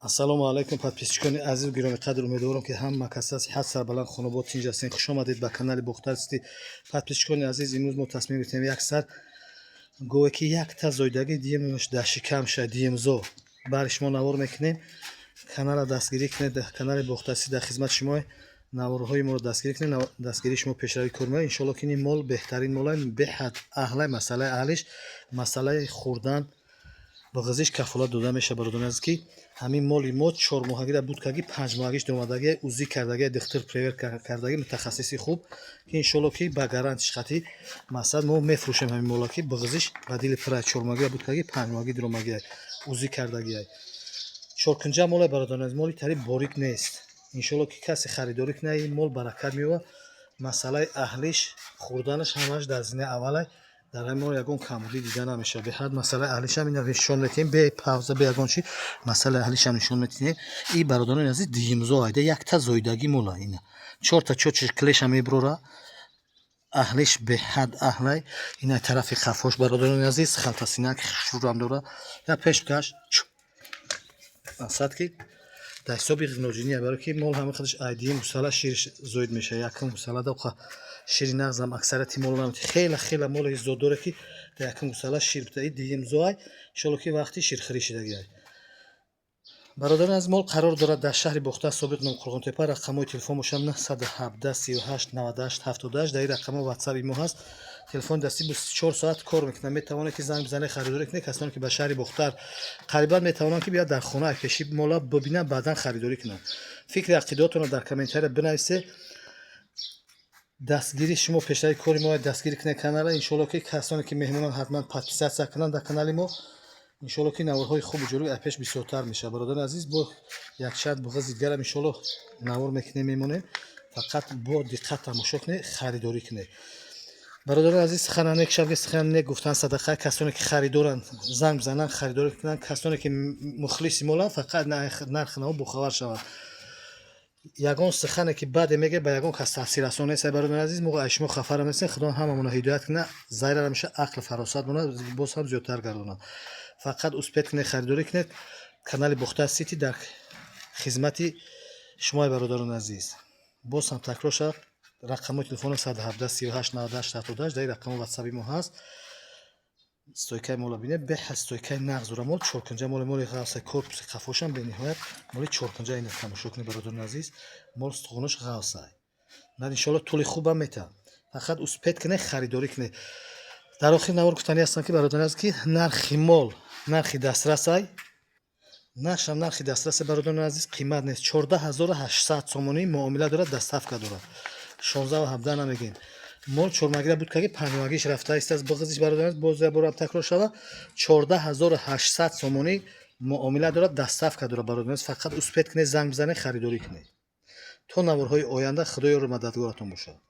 ассалому алайкум подписчикони азизу гироми қадр, умедворам ки ҳама кас ҳаст ҳад сарбаланд хонобод тинҷастин. хуш омадед ба канали Бухтар Сити. Подписчикони азиз, имрӯз мо тасмим гирифтем як сар гое ки якта зоидаги диемш дар шикамша диемзо бари шумо навор мекунем. Канала дастгирӣ кунед, канали Бухтар Сити дар хизмати шумо. наворҳои моро дастгирӣ кунед, дастгирии шумо пешравӣ кор. Иншоалло ки ин мол беҳтарин мола беҳад аҳлай масъалаи аҳлиш масъалаи хӯрдан бағазиш кафолат дода меша. бародарон азиз ки ҳамин моли мо 4 моҳаги дар будкаги 5 моҳагиш домадаги узи кардаги дихтир превер кардаги мутахассиси хуб ки иншоалло ки ба гарантиш хати масъад мо мефурӯшем ҳамин мола ки бағазиш ба дили пирай 4 моҳаги дар будкаги 5 моҳаги домадаги узи кардаги чоркунҷа мола. бародарон азиз, моли тари борик нест. иншоалло ки касе харидорӣ кунад ин мол баракат меёбад. масъалаи аҳлиш хӯрданаш ҳамаш дар зини аввалай. дар ҳамин мол ягон камбудӣ дида намешавад. беҳад масъалаи аҳлишам ин нишон метиҳем бе павза бе ягон чи масъалаи аҳлишам нишон метиҳем. ин бародарони азиз диимзо айда якта зоидаги мола ина 4 та чочиш клеша меброра аҳлиш беҳад аҳлай. ина тарафи қафош бародарони азиз халтасинак шурам дора я пешкаш масъад ки дар ҳисоби ғиноҷиния барои ки мол ҳама худаш айдии мусала шир зоид мешавад. якум мусала доқа шири нағзам аксарияти мол намед хела моли зод доре ки дар якум мусала шир бутаи диимзоай иншоалло ки вақти ширхӯрӣ шидагиай. бародарон аз мол қарор дорад дар шаҳри Бухтар Собиқ ном Қурғонтепа. рақамҳои телефон мошам 917 38 98 78. дар ин рақамҳо ватсаби мо ҳаст. телефони дастӣ 24 соат кор мекунад. метавонед ки занг бизанед харидорӣ кунед. касоне ки ба шаҳри Бухтар қарибан метавонанд ки биёяд дар хона пеши мола бибинанд, баъдан харидорӣ кунанд. фикри ақидотонро дар комментария бинависед. дастгири шумо пешравии кори мо дастгирӣ кунед канала. иншоалло ки касоне ки меҳмонанд ҳатман подписатсия кунанд дар канали мо. иншоалло ки наворҳои хубу ҷолиб аз пеш бисёртар мешавад. бародарони азиз, бо якчанд буғази дигарам иншоалло навор мекунем мемонем. фақат бо диққат тамошо кунед, харидорӣ кунед. бародарони азиз, сухана некшавге сухана не гуфтан садақа. касоне ки харидоранд занг бизананд харидорӣ кунанд. касоне ки мухлиси моланд фақат нархи наво бохабар шаванд. ягон сухане ки баде меге ба ягон кас таъсир расон нест. бародарони азиз, мо ай шумо хафа наместем. худо ҳамамона ҳидоят кунад, зайрар ҳамеша ақл фаросат монад, боз ҳам зиёдтар гардонад. фақат успед кунед, харидорӣ кунед. канали Бухтар Сити дар хизмати шумои бародарони азиз. боз ҳам такрор шавад, рақамҳои телефони 117 38 98 78. дар ин рақамҳо ватсаби мо ҳаст. стойкаи мола бинед беҳад стойкаи нағзура мол чоркунҷа моли ғавсай корпуси қафошам бениҳоят моли чоркунҷа ин тамошо кунед. бародарони азиз, мол стуғунош ғавсай нар иншоалло тӯли хубам метавад. фақат успед кунед, харидорӣ кунед. дар охир навор гуфтанӣ ҳастам ки бародарони азиз ки нархи мол нархи дастрасай нашам нархи дастрасай. бародарони азиз, қимат нест. 14800 сомонӣ муомила дорад, доставка дорад. 16 ва 17 намегем. мол 4 моҳагира будкаги 5 моҳагиш рафта истас бағазиш. бародарони азиз, боз барам такрор шава 14800 сомонӣ муомила дорад, доставка дорад. бародарони азиз, фақат успед кунед, занг бизанед, харидорӣ кунед. то наворҳои оянда худоёро мададгоратон бошад.